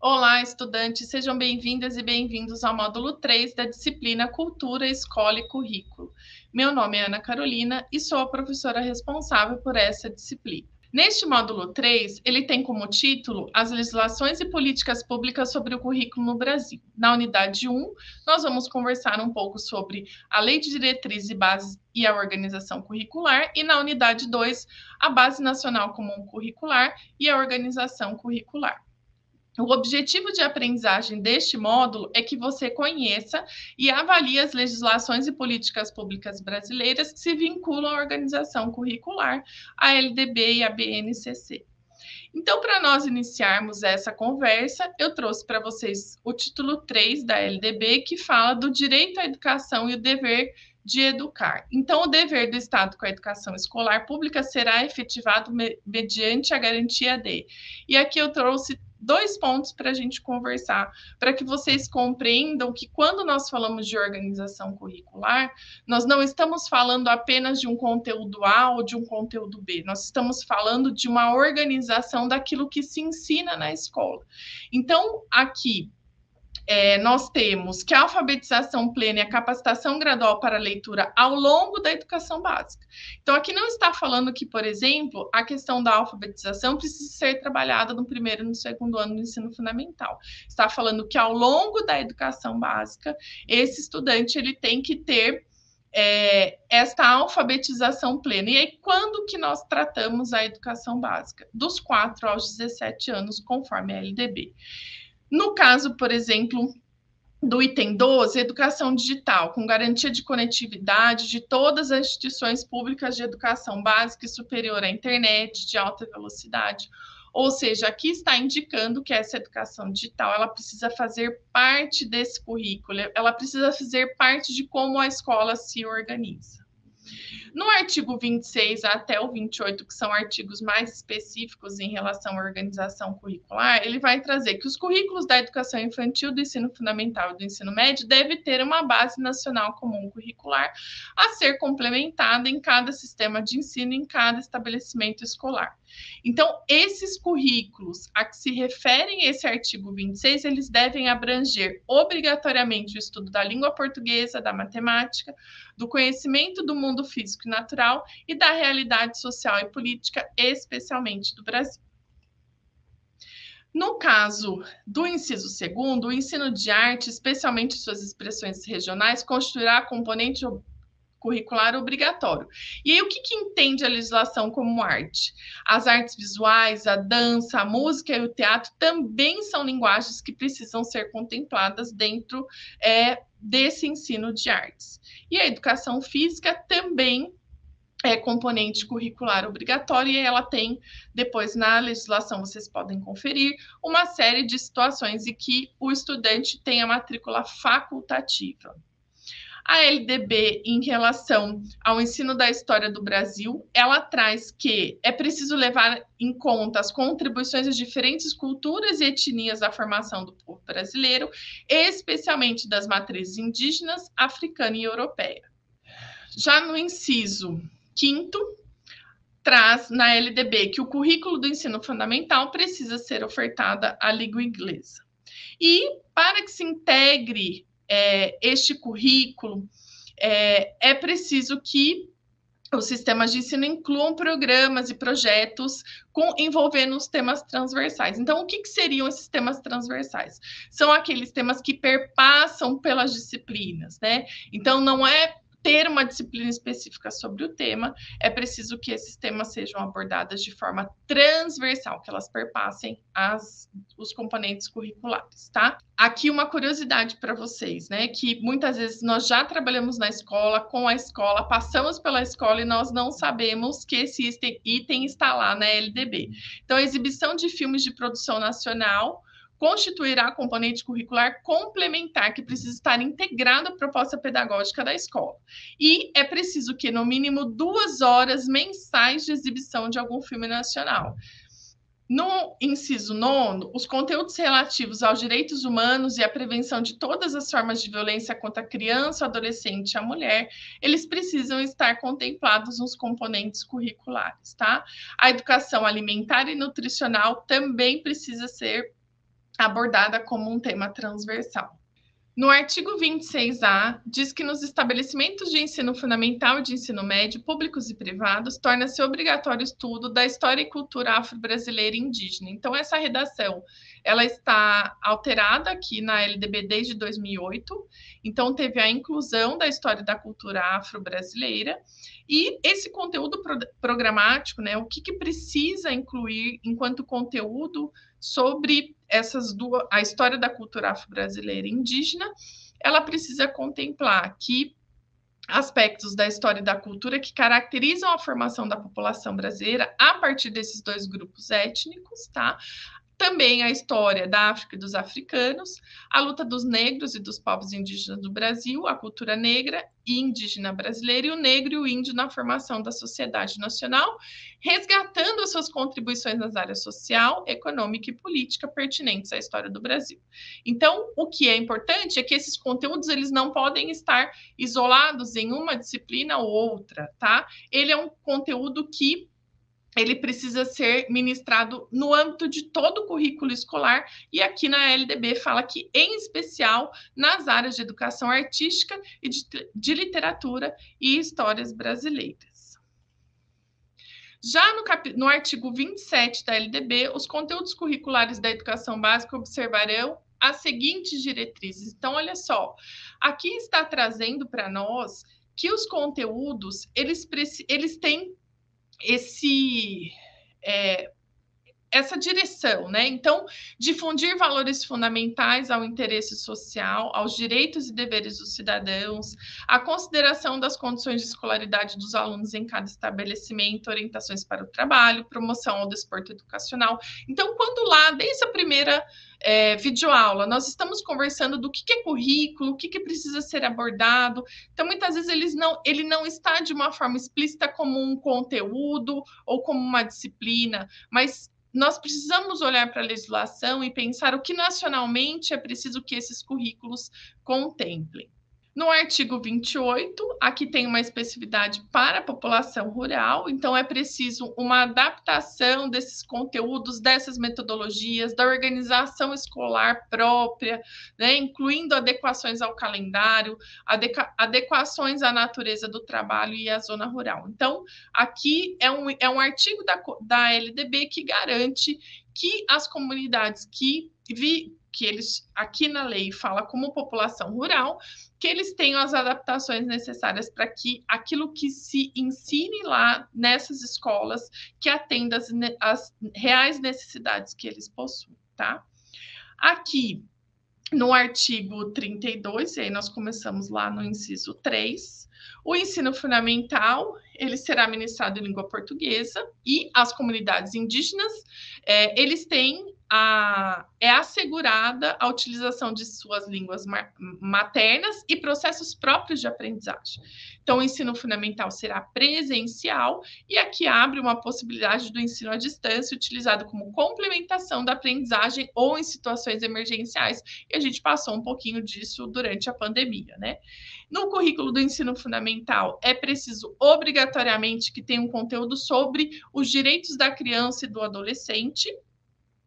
Olá, estudantes, sejam bem-vindas e bem-vindos ao módulo 3 da disciplina Cultura, Escola e Currículo. Meu nome é Ana Carolina e sou a professora responsável por essa disciplina. Neste módulo 3, ele tem como título As legislações e políticas públicas sobre o currículo no Brasil. Na unidade 1, nós vamos conversar um pouco sobre a Lei de Diretrizes e Bases e a Organização Curricular, e na unidade 2, a Base Nacional Comum Curricular e a Organização Curricular. O objetivo de aprendizagem deste módulo é que você conheça e avalie as legislações e políticas públicas brasileiras que se vinculam à organização curricular, a LDB e a BNCC. Então, para nós iniciarmos essa conversa, eu trouxe para vocês o título 3 da LDB, que fala do direito à educação e o dever de educar. Então, o dever do Estado com a educação escolar pública será efetivado mediante a garantia de. E aqui eu trouxe 2 pontos para a gente conversar, para que vocês compreendam que quando nós falamos de organização curricular, nós não estamos falando apenas de um conteúdo A ou de um conteúdo B, nós estamos falando de uma organização daquilo que se ensina na escola. Então, aqui, nós temos que a alfabetização plena e a capacitação gradual para a leitura ao longo da educação básica. Então, aqui não está falando que, por exemplo, a questão da alfabetização precisa ser trabalhada no primeiro e no segundo ano do ensino fundamental. Está falando que ao longo da educação básica, esse estudante ele tem que ter esta alfabetização plena. E aí, quando que nós tratamos a educação básica? Dos 4 aos 17 anos, conforme a LDB. No caso, por exemplo, do item 12, educação digital, com garantia de conectividade de todas as instituições públicas de educação básica e superior à internet de alta velocidade. Ou seja, aqui está indicando que essa educação digital, ela precisa fazer parte desse currículo, ela precisa fazer parte de como a escola se organiza. No artigo 26 até o 28, que são artigos mais específicos em relação à organização curricular, ele vai trazer que os currículos da educação infantil, do ensino fundamental e do ensino médio devem ter uma base nacional comum curricular a ser complementada em cada sistema de ensino, em cada estabelecimento escolar. Então, esses currículos a que se referem esse artigo 26, eles devem abranger obrigatoriamente o estudo da língua portuguesa, da matemática, do conhecimento do mundo físico e natural e da realidade social e política, especialmente do Brasil. No caso do inciso 2º, o ensino de arte, especialmente suas expressões regionais, constituirá componente curricular obrigatório. E aí, o que entende a legislação como arte? As artes visuais, a dança, a música e o teatro também são linguagens que precisam ser contempladas dentro desse ensino de artes. E a educação física também é componente curricular obrigatório, e ela tem, depois na legislação, vocês podem conferir, uma série de situações em que o estudante tem a matrícula facultativa. A LDB, em relação ao ensino da história do Brasil, ela traz que é preciso levar em conta as contribuições de diferentes culturas e etnias à formação do povo brasileiro, especialmente das matrizes indígenas, africana e europeia. Já no inciso 5º, traz na LDB que o currículo do ensino fundamental precisa ser ofertada a língua inglesa. E para que se integre este currículo, é preciso que os sistemas de ensino incluam programas e projetos envolvendo os temas transversais. Então, o que seriam esses temas transversais? São aqueles temas que perpassam pelas disciplinas, né? Então, não é ter uma disciplina específica sobre o tema, é preciso que esses temas sejam abordados de forma transversal, que elas perpassem os componentes curriculares, tá? Aqui uma curiosidade para vocês, né? Que muitas vezes nós já trabalhamos na escola, com a escola, passamos pela escola e nós não sabemos que esse item está lá na LDB. Então, a exibição de filmes de produção nacional constituirá componente curricular complementar que precisa estar integrado à proposta pedagógica da escola. E é preciso que, no mínimo, 2 horas mensais de exibição de algum filme nacional. No inciso 9, os conteúdos relativos aos direitos humanos e à prevenção de todas as formas de violência contra a criança, adolescente e a mulher, eles precisam estar contemplados nos componentes curriculares, tá? A educação alimentar e nutricional também precisa ser abordada como um tema transversal. No artigo 26A, diz que nos estabelecimentos de ensino fundamental e de ensino médio, públicos e privados, torna-se obrigatório o estudo da história e cultura afro-brasileira e indígena. Então, essa redação, ela está alterada aqui na LDB desde 2008. Então, teve a inclusão da história da cultura afro-brasileira. E esse conteúdo programático, né, o que precisa incluir enquanto conteúdo sobre a história da cultura afro-brasileira e indígena, ela precisa contemplar que aspectos da história e da cultura que caracterizam a formação da população brasileira a partir desses dois grupos étnicos, tá? Também a história da África e dos africanos, a luta dos negros e dos povos indígenas do Brasil, a cultura negra e indígena brasileira e o negro e o índio na formação da sociedade nacional, resgatando as suas contribuições nas áreas social, econômica e política pertinentes à história do Brasil. Então, o que é importante é que esses conteúdos eles não podem estar isolados em uma disciplina ou outra, tá? Ele é um conteúdo que ele precisa ser ministrado no âmbito de todo o currículo escolar, e aqui na LDB fala que, em especial, nas áreas de educação artística e de literatura e histórias brasileiras. Já no artigo 27 da LDB, os conteúdos curriculares da educação básica observarão as seguintes diretrizes. Então, olha só, aqui está trazendo para nós que os conteúdos, eles têm essa direção, né? Então, difundir valores fundamentais ao interesse social, aos direitos e deveres dos cidadãos, a consideração das condições de escolaridade dos alunos em cada estabelecimento, orientações para o trabalho, promoção ao desporto educacional. Então, quando lá, desde a primeira videoaula, nós estamos conversando do que é currículo, o que precisa ser abordado. Então, muitas vezes ele não está de uma forma explícita como um conteúdo ou como uma disciplina, mas nós precisamos olhar para a legislação e pensar o que nacionalmente é preciso que esses currículos contemplem. No artigo 28, aqui tem uma especificidade para a população rural, então é preciso uma adaptação desses conteúdos, dessas metodologias, da organização escolar própria, né, incluindo adequações ao calendário, adequações à natureza do trabalho e à zona rural. Então, aqui é um artigo da LDB que garante que as comunidades que eles, aqui na lei, fala como população rural, que eles tenham as adaptações necessárias para que aquilo que se ensine lá nessas escolas que atenda às reais necessidades que eles possuem, tá? Aqui, no artigo 32, e aí nós começamos lá no inciso 3, o ensino fundamental, ele será ministrado em língua portuguesa e as comunidades indígenas, eles têm é assegurada a utilização de suas línguas maternas e processos próprios de aprendizagem. Então, o ensino fundamental será presencial e aqui abre uma possibilidade do ensino à distância, utilizado como complementação da aprendizagem ou em situações emergenciais, e a gente passou um pouquinho disso durante a pandemia, né? No currículo do ensino fundamental, é preciso obrigatoriamente que tenha um conteúdo sobre os direitos da criança e do adolescente.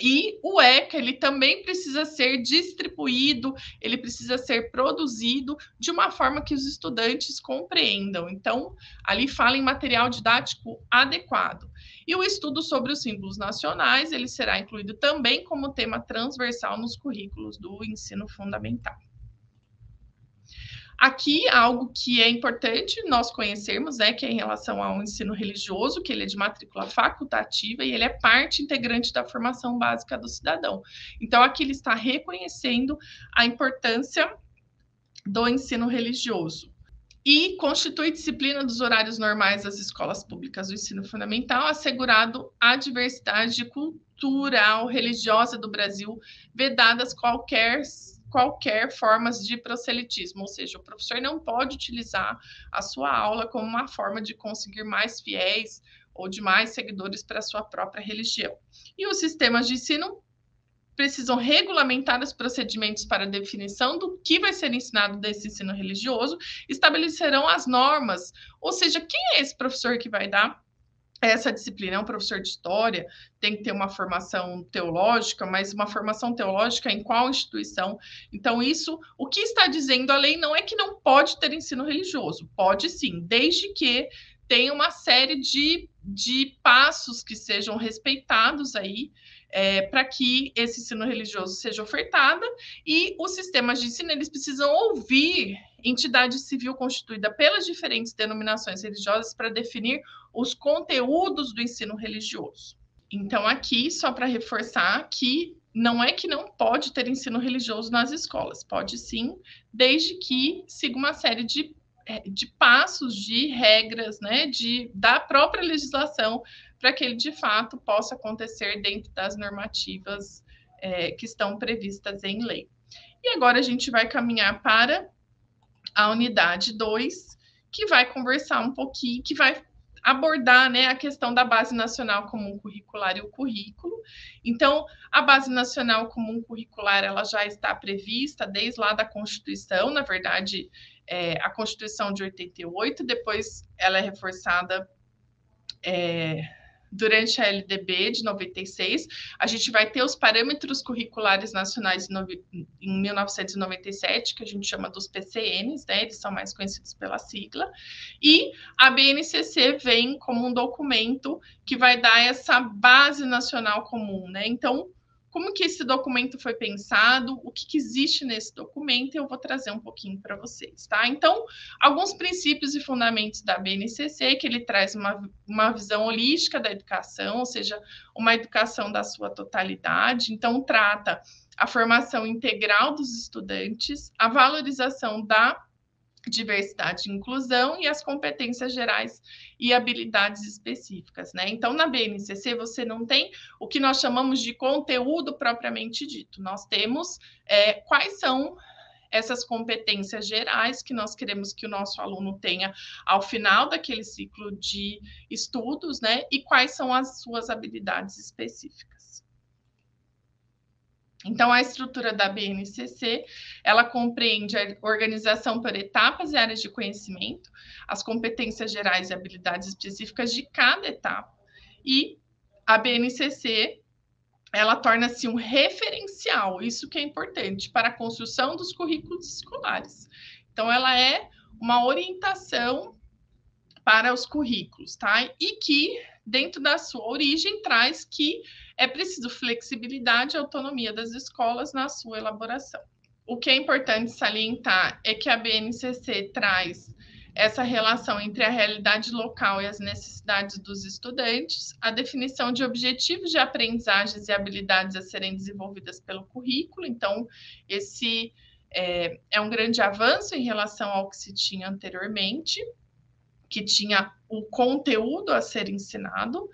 E o ECA, ele também precisa ser distribuído, ele precisa ser produzido de uma forma que os estudantes compreendam. Então, ali fala em material didático adequado. E o estudo sobre os símbolos nacionais, ele será incluído também como tema transversal nos currículos do ensino fundamental. Aqui, algo que é importante nós conhecermos, que é em relação ao ensino religioso, que ele é de matrícula facultativa e ele é parte integrante da formação básica do cidadão. Então, aqui ele está reconhecendo a importância do ensino religioso. E constitui disciplina dos horários normais das escolas públicas do ensino fundamental, assegurado a diversidade cultural, religiosa do Brasil, vedadas qualquer formas de proselitismo, ou seja, o professor não pode utilizar a sua aula como uma forma de conseguir mais fiéis ou de mais seguidores para a sua própria religião. E os sistemas de ensino precisam regulamentar os procedimentos para a definição do que vai ser ensinado desse ensino religioso, estabelecerão as normas, ou seja, quem é esse professor que vai dar essa disciplina, é um professor de história, tem que ter uma formação teológica, mas uma formação teológica em qual instituição? Então, isso, o que está dizendo a lei não é que não pode ter ensino religioso, pode sim, desde que tenha uma série de passos que sejam respeitados aí, para que esse ensino religioso seja ofertado, e os sistemas de ensino, eles precisam ouvir entidade civil constituída pelas diferentes denominações religiosas para definir os conteúdos do ensino religioso. Então, aqui, só para reforçar que não é que não pode ter ensino religioso nas escolas, pode sim, desde que siga uma série de passos, de regras, né, da própria legislação, para que ele, de fato, possa acontecer dentro das normativas que estão previstas em lei. E agora a gente vai caminhar para a unidade 2, que vai conversar um pouquinho, que vai abordar, né, a questão da Base Nacional Comum Curricular e o currículo. Então, a Base Nacional Comum Curricular, ela já está prevista desde lá da Constituição, na verdade, a Constituição de 88, depois ela é reforçada durante a LDB de 96, a gente vai ter os parâmetros curriculares nacionais em 1997, que a gente chama dos PCNs, né? Eles são mais conhecidos pela sigla, e a BNCC vem como um documento que vai dar essa base nacional comum, né? Então, como que esse documento foi pensado, o que existe nesse documento, eu vou trazer um pouquinho para vocês, tá? Então, alguns princípios e fundamentos da BNCC, que ele traz uma visão holística da educação, ou seja, uma educação da sua totalidade. Então, trata a formação integral dos estudantes, a valorização da diversidade e inclusão e as competências gerais e habilidades específicas, né? Então, na BNCC, você não tem o que nós chamamos de conteúdo propriamente dito. Nós temos quais são essas competências gerais que nós queremos que o nosso aluno tenha ao final daquele ciclo de estudos, né? E quais são as suas habilidades específicas. Então, a estrutura da BNCC, ela compreende a organização por etapas e áreas de conhecimento, as competências gerais e habilidades específicas de cada etapa. E a BNCC, ela torna-se um referencial, isso que é importante, para a construção dos currículos escolares. Então, ela é uma orientação para os currículos, tá? E que, dentro da sua origem, traz que é preciso flexibilidade e autonomia das escolas na sua elaboração. O que é importante salientar é que a BNCC traz essa relação entre a realidade local e as necessidades dos estudantes, a definição de objetivos de aprendizagens e habilidades a serem desenvolvidas pelo currículo. Então, esse é um grande avanço em relação ao que se tinha anteriormente, que tinha o conteúdo a ser ensinado,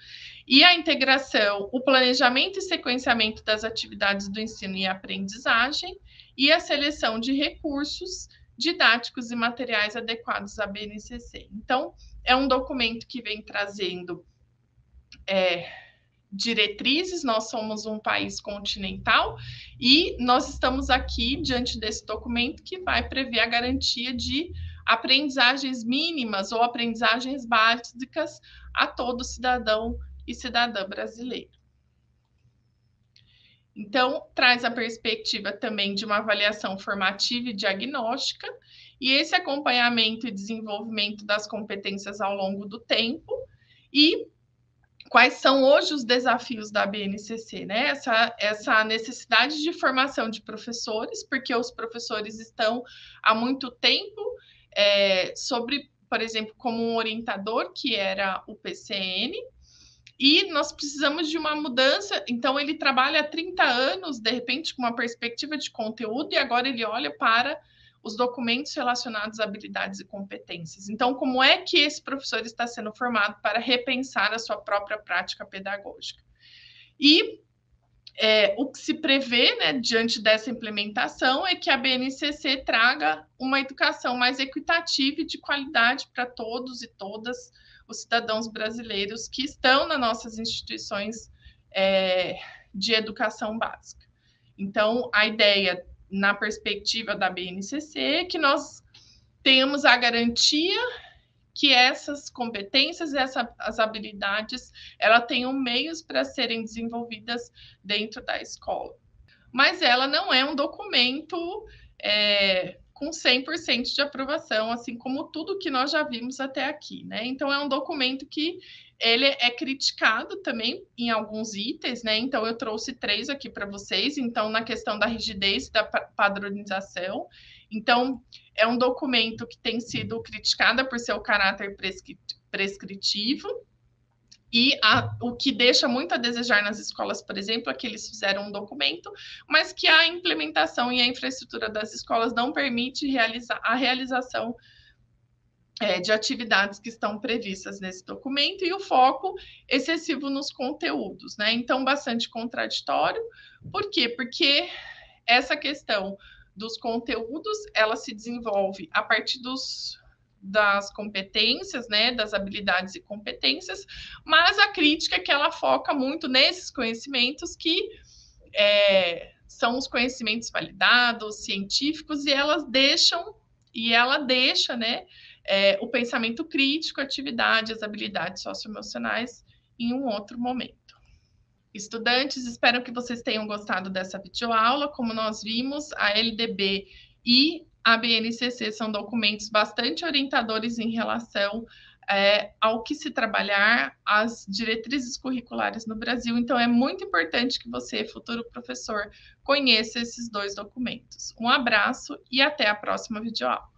e a integração, o planejamento e sequenciamento das atividades do ensino e aprendizagem, e a seleção de recursos didáticos e materiais adequados à BNCC. Então, é um documento que vem trazendo diretrizes. Nós somos um país continental e nós estamos aqui diante desse documento que vai prever a garantia de aprendizagens mínimas ou aprendizagens básicas a todo cidadão e cidadã brasileiro. Então, traz a perspectiva também de uma avaliação formativa e diagnóstica, e esse acompanhamento e desenvolvimento das competências ao longo do tempo, e quais são hoje os desafios da BNCC, né? Essa necessidade de formação de professores, porque os professores estão há muito tempo sobre, por exemplo, como um orientador, que era o PCN, e nós precisamos de uma mudança. Então, ele trabalha há 30 anos, de repente, com uma perspectiva de conteúdo, e agora ele olha para os documentos relacionados a habilidades e competências. Então, como é que esse professor está sendo formado para repensar a sua própria prática pedagógica? E o que se prevê, né, diante dessa implementação, é que a BNCC traga uma educação mais equitativa e de qualidade para todos e todas os cidadãos brasileiros que estão nas nossas instituições de educação básica. Então, a ideia, na perspectiva da BNCC, é que nós tenhamos a garantia que essas competências, as habilidades, ela tenham meios para serem desenvolvidas dentro da escola. Mas ela não é um documento com 100% de aprovação, assim como tudo que nós já vimos até aqui, né? Então, é um documento que ele é criticado também em alguns itens, né? Então, eu trouxe 3 aqui para vocês. Então, na questão da rigidez da padronização. Então, é um documento que tem sido criticado por seu caráter prescritivo. E o que deixa muito a desejar nas escolas, por exemplo, é que eles fizeram um documento, mas que a implementação e a infraestrutura das escolas não permite a realização de atividades que estão previstas nesse documento, e o foco excessivo nos conteúdos, né? Então, bastante contraditório. Por quê? Porque essa questão dos conteúdos, ela se desenvolve a partir das competências, né, das habilidades e competências, mas a crítica é que ela foca muito nesses conhecimentos que são os conhecimentos validados, científicos, e ela deixa, né, o pensamento crítico, atividade, as habilidades socioemocionais em um outro momento. Estudantes, espero que vocês tenham gostado dessa videoaula. Como nós vimos, a LDB e a BNCC são documentos bastante orientadores em relação ao que se trabalhar, as diretrizes curriculares no Brasil. Então, é muito importante que você, futuro professor, conheça esses 2 documentos. Um abraço e até a próxima videoaula.